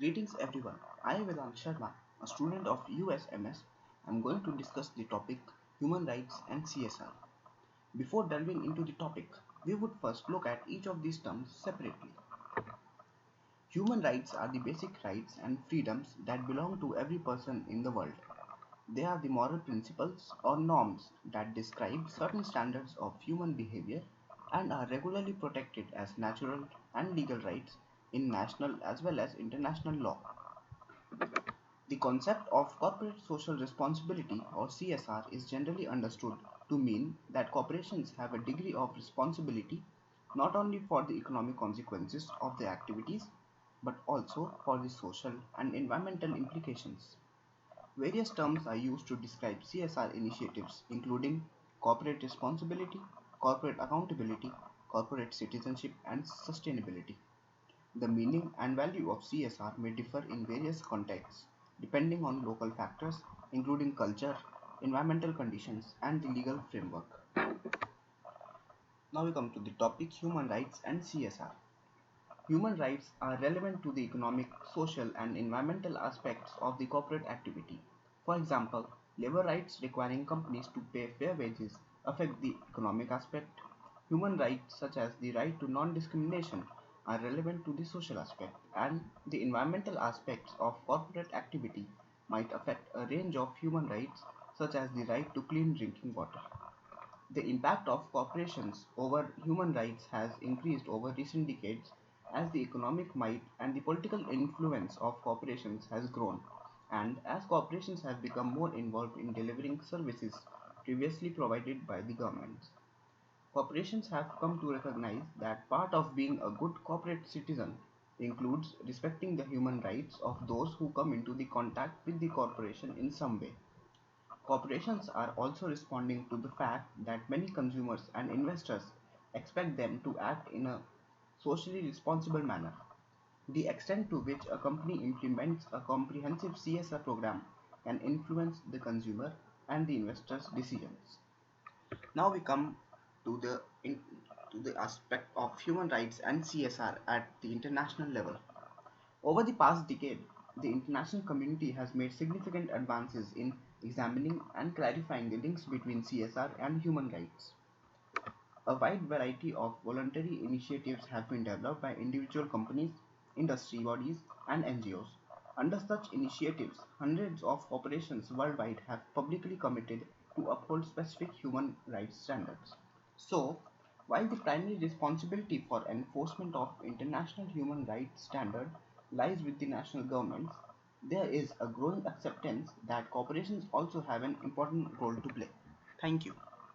Greetings everyone. I am Vedant Sharma, a student of USMS. I am going to discuss the topic human rights and CSR. Before delving into the topic, we would first look at each of these terms separately. Human rights are the basic rights and freedoms that belong to every person in the world. They are the moral principles or norms that describe certain standards of human behavior and are regularly protected as natural and legal rights in national as well as international law. The concept of corporate social responsibility or CSR is generally understood to mean that corporations have a degree of responsibility not only for the economic consequences of their activities but also for the social and environmental implications. Various terms are used to describe CSR initiatives including corporate responsibility, corporate accountability, corporate citizenship and sustainability. The meaning and value of CSR may differ in various contexts depending on local factors including culture, environmental conditions, and the legal framework. Now we come to the topic human rights and CSR. Human rights are relevant to the economic, social, and environmental aspects of the corporate activity. For example, labor rights requiring companies to pay fair wages affect the economic aspect. Human rights, such as the right to non discrimination, are relevant to the social aspect, and the environmental aspects of corporate activity might affect a range of human rights, such as the right to clean drinking water. The impact of corporations over human rights has increased over recent decades as the economic might and the political influence of corporations has grown, and as corporations have become more involved in delivering services previously provided by the governments. Corporations have come to recognize that part of being a good corporate citizen includes respecting the human rights of those who come into the contact with the corporation in some way. Corporations are also responding to the fact that many consumers and investors expect them to act in a socially responsible manner. The extent to which a company implements a comprehensive CSR program can influence the consumer and the investor's decisions. Now we come to the aspect of human rights and CSR at the international level. Over the past decade, the international community has made significant advances in examining and clarifying the links between CSR and human rights. A wide variety of voluntary initiatives have been developed by individual companies, industry bodies, and NGOs. Under such initiatives, hundreds of corporations worldwide have publicly committed to uphold specific human rights standards. So, while the primary responsibility for enforcement of international human rights standards lies with the national governments, there is a growing acceptance that corporations also have an important role to play. Thank you.